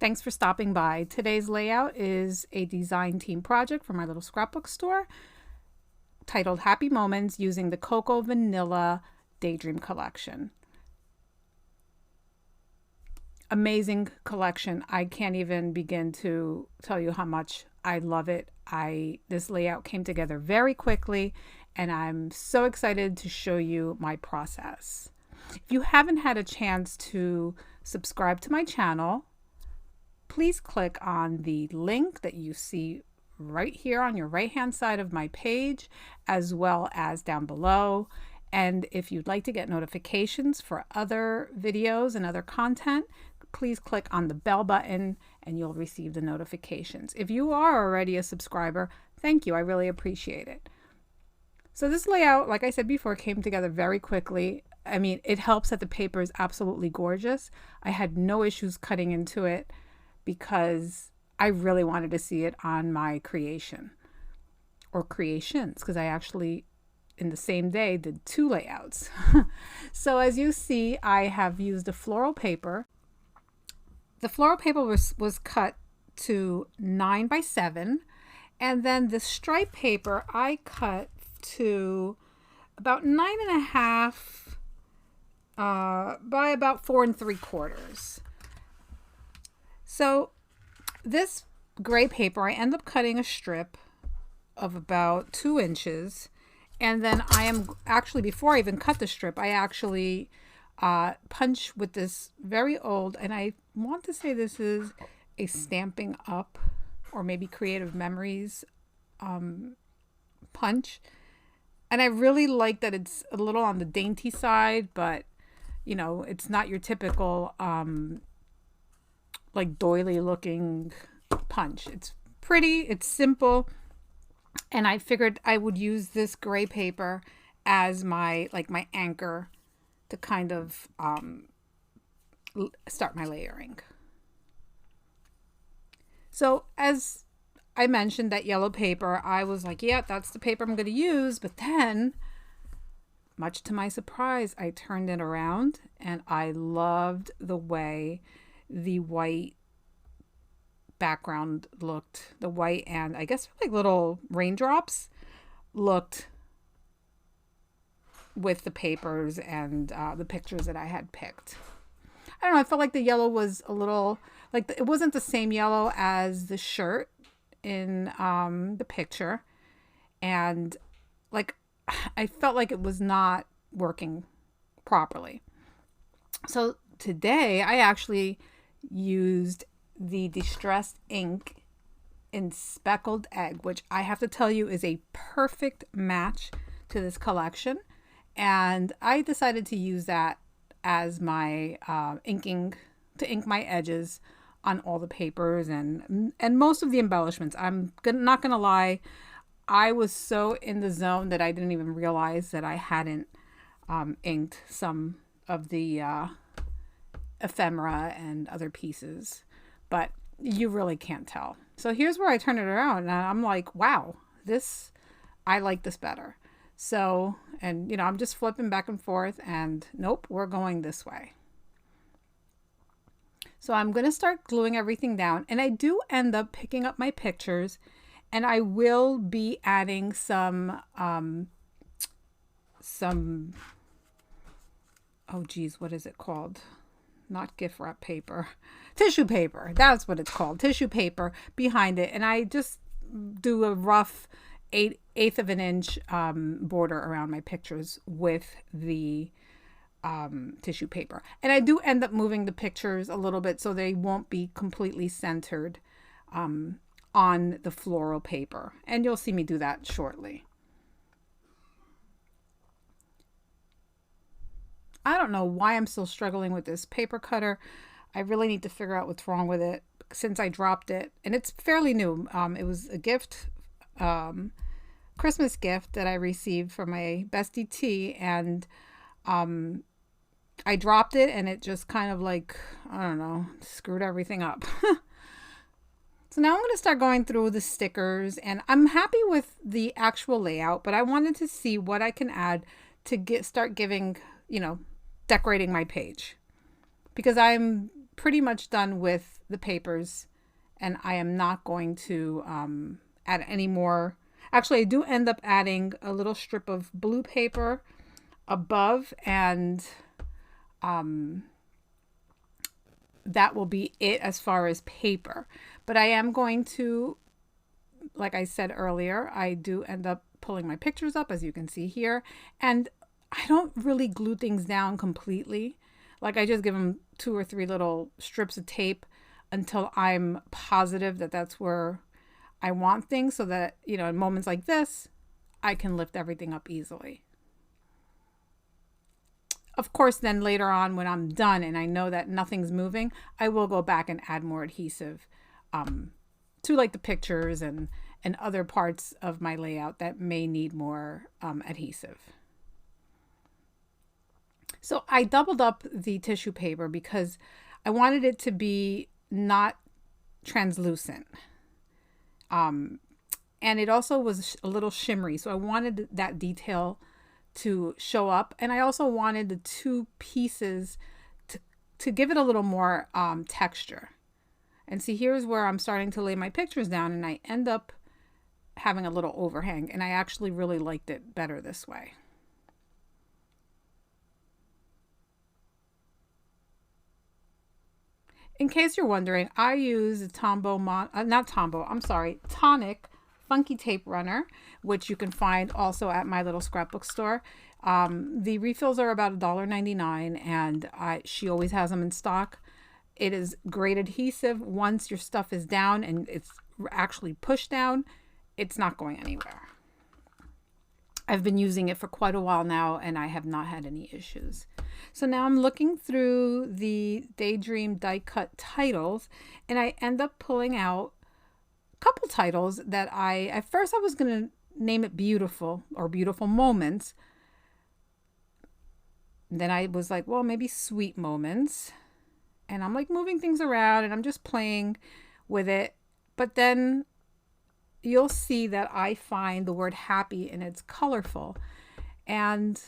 Thanks for stopping by. Today's layout is a design team project for my little scrapbook store titled Happy Moments using the Coco Vanilla Daydream Collection. Amazing collection. I can't even begin to tell you how much I love it. This layout came together very quickly and I'm so excited to show you my process. If you haven't had a chance to subscribe to my channel, please click on the link that you see right here on your right hand side of my page, as well as down below. And if you'd like to get notifications for other videos and other content, please click on the bell button and you'll receive the notifications. If you are already a subscriber, thank you. I really appreciate it. So this layout, like I said before, came together very quickly. I mean, it helps that the paper is absolutely gorgeous. I had no issues cutting into it because I really wanted to see it on my creation or creations, because I actually in the same day did two layouts. So as you see, I have used a floral paper. The floral paper was cut to 9 by 7, and then the stripe paper I cut to about 9.5 by about 4 3/4. So this gray paper, I end up cutting a strip of about 2 inches. And then I am actually, before I even cut the strip, I actually punch with this very old, and I want to say this is a Stamping Up or maybe Creative Memories punch. And I really like that it's a little on the dainty side, but you know, it's not your typical like doily looking punch. It's pretty, it's simple, and I figured I would use this gray paper as my anchor to kind of start my layering. So as I mentioned, that yellow paper, I was like, yeah, that's the paper I'm going to use. But then, much to my surprise, I turned it around and I loved the way the white background looked. The white and I guess like little raindrops looked with the papers and the pictures that I had picked. I don't know, I felt like the yellow was a little like it wasn't the same yellow as the shirt in the picture, and like I felt like it was not working properly. So today I actually used the Distressed ink in Speckled Egg, which I have to tell you is a perfect match to this collection. And I decided to use that as my inking to ink my edges on all the papers and most of the embellishments. I'm not gonna lie, I was so in the zone that I didn't even realize that I hadn't inked some of the ephemera and other pieces, but you really can't tell. So here's where I turn it around and I'm like, wow, I like this better. So, and you know, I'm just flipping back and forth and nope, we're going this way. So I'm going to start gluing everything down, and I do end up picking up my pictures, and I will be adding some oh geez, what is it called? Not gift wrap paper, tissue paper. That's what it's called, tissue paper behind it. And I just do a rough eighth of an inch border around my pictures with the tissue paper. And I do end up moving the pictures a little bit so they won't be completely centered on the floral paper. And you'll see me do that shortly. I don't know why I'm still struggling with this paper cutter. I really need to figure out what's wrong with it since I dropped it. And it's fairly new. It was a gift, Christmas gift that I received from my bestie T, and I dropped it and it just kind of like, I don't know, screwed everything up. So now I'm going to start going through the stickers, and I'm happy with the actual layout, but I wanted to see what I can add to start giving, you know, decorating my page, because I'm pretty much done with the papers, and I am not going to add any more. Actually, I do end up adding a little strip of blue paper above, and that will be it as far as paper. But I am going to, like I said earlier, I do end up pulling my pictures up, as you can see here, and I don't really glue things down completely. Like, I just give them 2 or 3 little strips of tape until I'm positive that that's where I want things, so that, you know, in moments like this, I can lift everything up easily. Of course, then later on when I'm done and I know that nothing's moving, I will go back and add more adhesive to like the pictures and other parts of my layout that may need more adhesive. So I doubled up the tissue paper because I wanted it to be not translucent. And it also was a little shimmery. So I wanted that detail to show up. And I also wanted the 2 pieces to give it a little more texture. And see, here's where I'm starting to lay my pictures down, and I end up having a little overhang. And I actually really liked it better this way. In case you're wondering, I use a Tonic Funky Tape Runner, which you can find also at my little scrapbook store. The refills are about $1.99, and she always has them in stock. It is great adhesive. Once your stuff is down and it's actually pushed down, it's not going anywhere. I've been using it for quite a while now, and I have not had any issues. So now I'm looking through the Daydream die cut titles, and I end up pulling out a couple titles that at first I was going to name it Beautiful or Beautiful Moments. Then I was like, well, maybe Sweet Moments. And I'm like moving things around, and I'm just playing with it. But then you'll see that I find the word happy, and it's colorful. And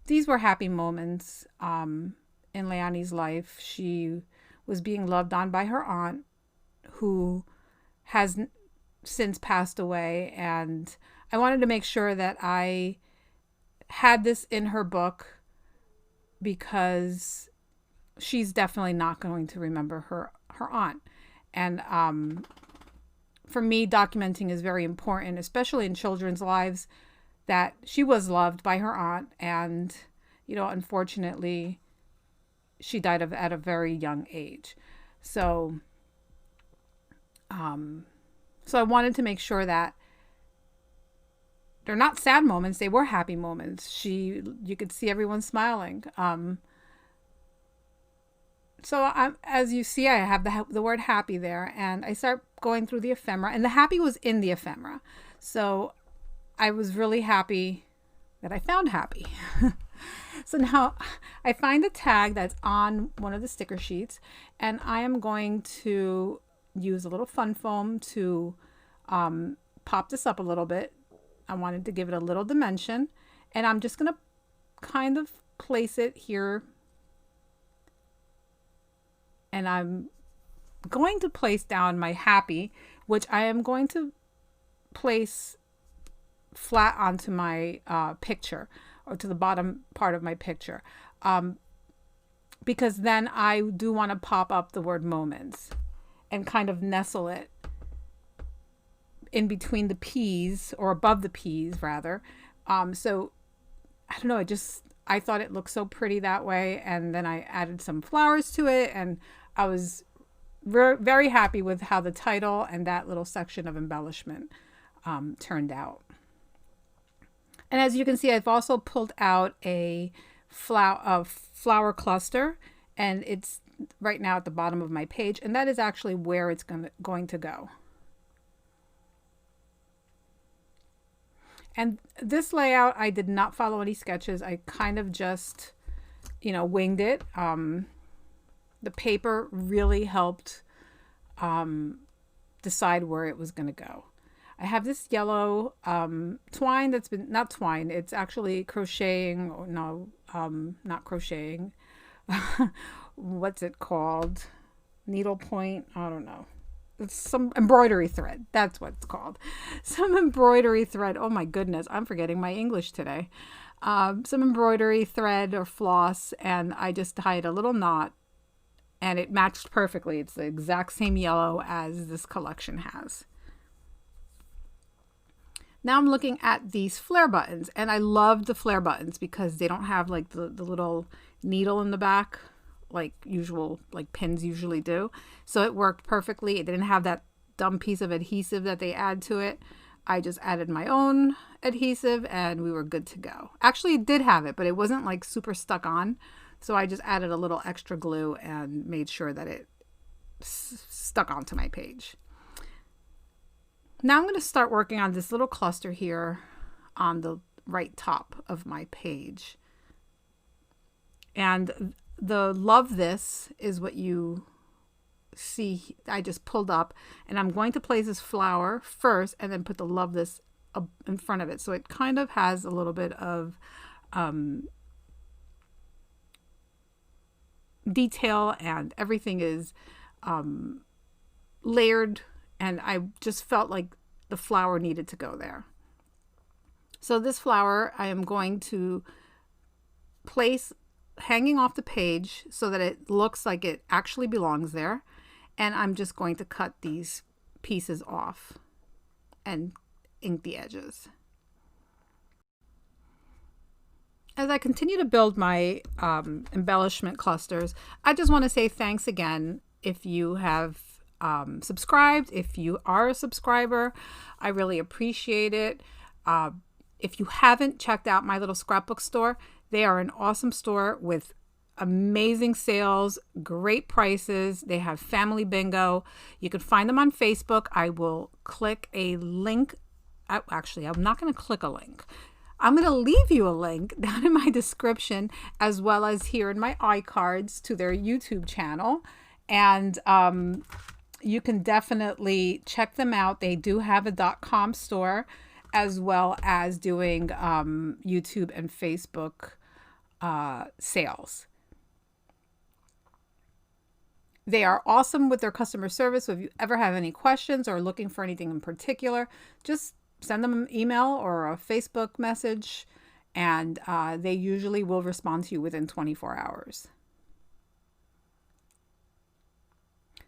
these were happy moments in Leonie's life. She was being loved on by her aunt, who has since passed away. And I wanted to make sure that I had this in her book, because she's definitely not going to remember her aunt. And for me, documenting is very important, especially in children's lives, that she was loved by her aunt, and, you know, unfortunately, she died at a very young age. So I wanted to make sure that they're not sad moments; they were happy moments. You could see everyone smiling. So as you see, I have the word happy there, and I start going through the ephemera, and the happy was in the ephemera. So I was really happy that I found happy. So now I find a tag that's on one of the sticker sheets, and I am going to use a little fun foam to pop this up a little bit. I wanted to give it a little dimension, and I'm just going to kind of place it here. And I'm going to place down my happy, which I am going to place flat onto my picture, or to the bottom part of my picture, because then I do want to pop up the word moments and kind of nestle it in between the P's, or above the P's rather. So I don't know, I thought it looked so pretty that way, and then I added some flowers to it, and I was very happy with how the title and that little section of embellishment turned out. And as you can see, I've also pulled out a flower cluster, and it's right now at the bottom of my page, and that is actually where it's going to go. And this layout, I did not follow any sketches. I kind of just, winged it. The paper really helped decide where it was going to go. I have this yellow twine that's been, not twine, it's actually crocheting, or no, not crocheting. What's it called? needle point. I don't know. It's some embroidery thread. That's what it's called. Some embroidery thread. Oh my goodness, I'm forgetting my English today. Some embroidery thread or floss, and I just tied a little knot, and it matched perfectly. It's the exact same yellow as this collection has. Now I'm looking at these flare buttons, and I love the flare buttons because they don't have like the little needle in the back like pins usually do. So it worked perfectly. It didn't have that dumb piece of adhesive that they add to it. I just added my own adhesive and we were good to go. Actually, it did have it, but it wasn't like super stuck on. So I just added a little extra glue and made sure that it stuck onto my page. Now I'm going to start working on this little cluster here on the right top of my page. And the love this is what you see. I just pulled up, and I'm going to place this flower first and then put the love this up in front of it. So it kind of has a little bit of detail, and everything is layered, and I just felt like the flower needed to go there. So this flower I am going to place hanging off the page so that it looks like it actually belongs there, and I'm just going to cut these pieces off and ink the edges. As I continue to build my embellishment clusters, I just want to say thanks again if you have subscribed. If you are a subscriber, I really appreciate it. If you haven't checked out my little scrapbook store, they are an awesome store with amazing sales, great prices. They have family bingo. You can find them on Facebook. I will click a link. Actually, I'm not going to click a link. I'm going to leave you a link down in my description, as well as here in my iCards, to their YouTube channel. And you can definitely check them out. They do have a .com store, as well as doing YouTube and Facebook sales. They are awesome with their customer service. So if you ever have any questions or looking for anything in particular, just send them an email or a Facebook message, and they usually will respond to you within 24 hours.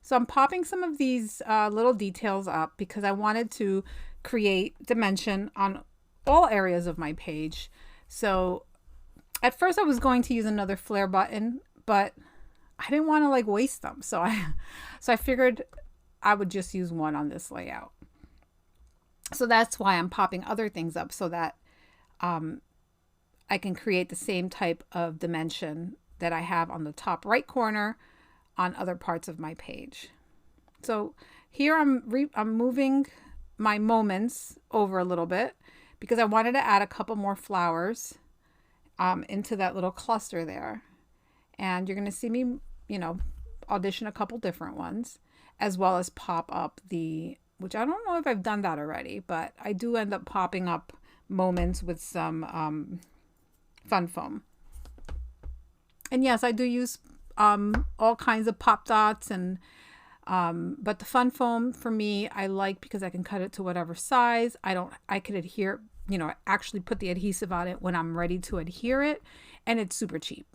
So I'm popping some of these little details up because I wanted to create dimension on all areas of my page. So at first I was going to use another flare button, but I didn't want to like waste them. So I figured I would just use one on this layout. So that's why I'm popping other things up, so that I can create the same type of dimension that I have on the top right corner on other parts of my page. So here I'm moving my moments over a little bit because I wanted to add a couple more flowers into that little cluster there. And you're going to see me, audition a couple different ones, as well as pop up which I don't know if I've done that already, but I do end up popping up moments with some fun foam. And yes, I do use all kinds of pop dots, and but the fun foam for me I like because I can cut it to whatever size. I could adhere, actually put the adhesive on it when I'm ready to adhere it, and it's super cheap.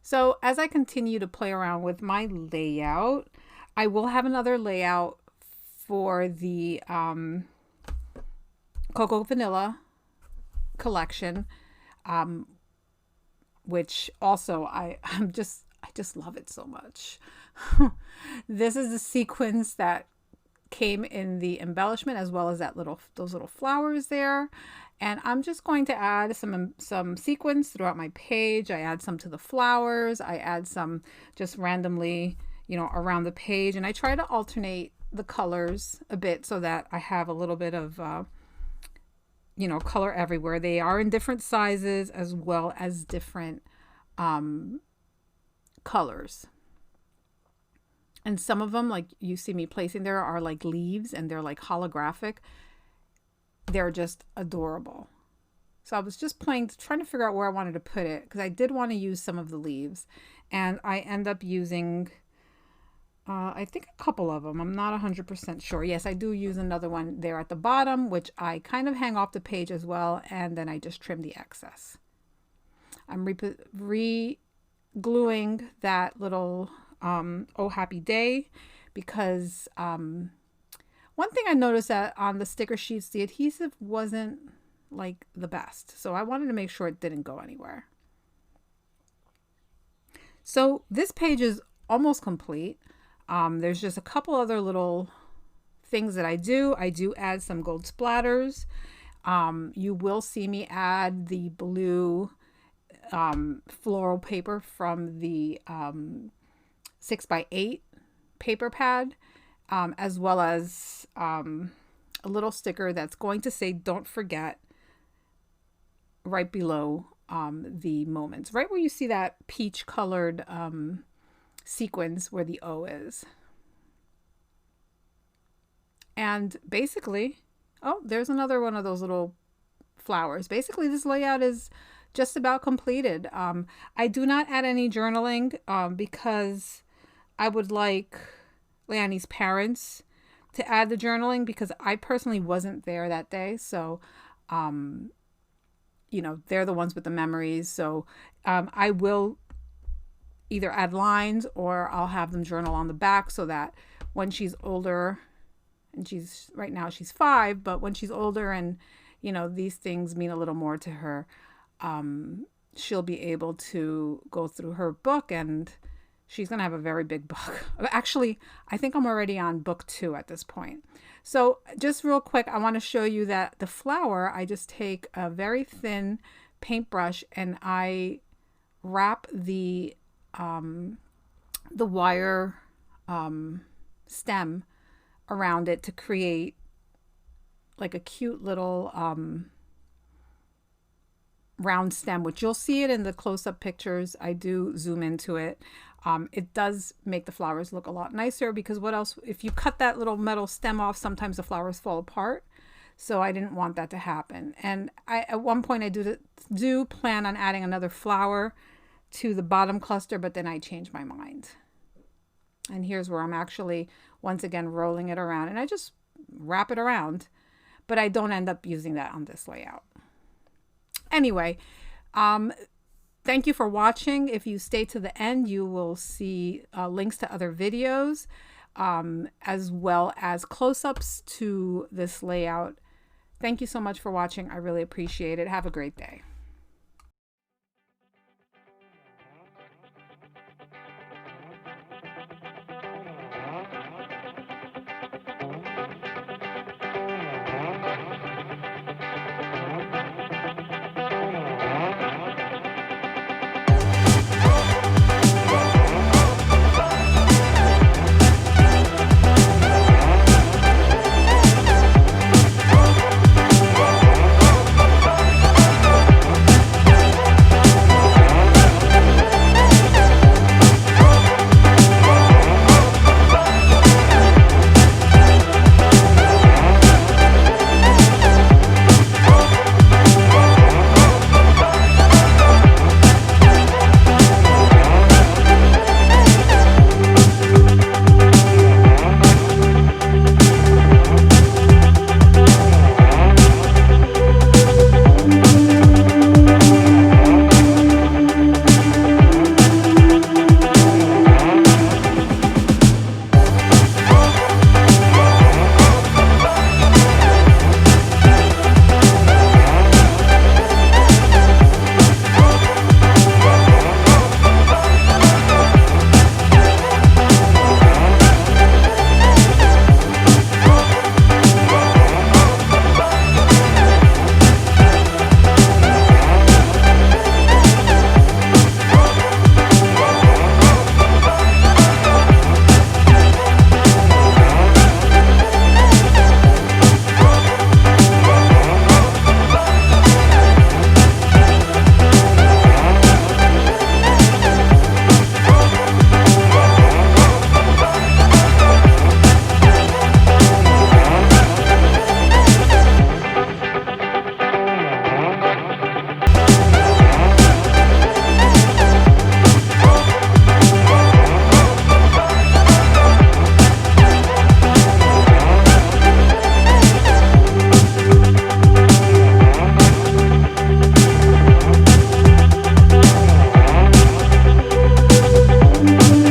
So as I continue to play around with my layout, I will have another layout for the Coco Vanilla Collection, which also I just love it so much. This is the sequence that came in the embellishment, as well as those little flowers there. And I'm just going to add some sequins throughout my page. I add some to the flowers. I add some just randomly, around the page. And I try to alternate the colors a bit so that I have a little bit of, color everywhere. They are in different sizes as well as different colors. And some of them, like you see me placing there, are like leaves, and they're like holographic. They're just adorable. So I was just trying to figure out where I wanted to put it because I did want to use some of the leaves. And I end up using, I think a couple of them. I'm not 100% sure. Yes, I do use another one there at the bottom, which I kind of hang off the page as well. And then I just trim the excess. I'm re-gluing that little Oh Happy Day because one thing I noticed that on the sticker sheets, the adhesive wasn't like the best. So I wanted to make sure it didn't go anywhere. So this page is almost complete. There's just a couple other little things that I do. I do add some gold splatters. You will see me add the blue floral paper from the 6x8 paper pad, as well as a little sticker that's going to say "Don't forget" right below the moments, right where you see that peach colored sequins where the O is. And basically, oh, there's another one of those little flowers. Basically, this layout is just about completed. I do not add any journaling because I would like Leanne's parents to add the journaling because I personally wasn't there that day. So, you know, they're the ones with the memories. So I will either add lines or I'll have them journal on the back so that when she's older, and right now she's 5, but when she's older and, you know, these things mean a little more to her, she'll be able to go through her book and she's going to have a very big book. Actually, I think I'm already on book 2 at this point. So just real quick, I want to show you that the flower, I just take a very thin paintbrush and I wrap the wire stem around it to create like a cute little round stem, which you'll see it in the close-up pictures. I do zoom into it. It does make the flowers look a lot nicer because what else, if you cut that little metal stem off, sometimes the flowers fall apart. So I didn't want that to happen. And at one point I do plan on adding another flower to the bottom cluster, but then I changed my mind. And here's where I'm actually once again rolling it around, and I just wrap it around, but I don't end up using that on this layout. Anyway, thank you for watching. If you stay to the end, you will see links to other videos, as well as close-ups to this layout. Thank you so much for watching. I really appreciate it. Have a great day.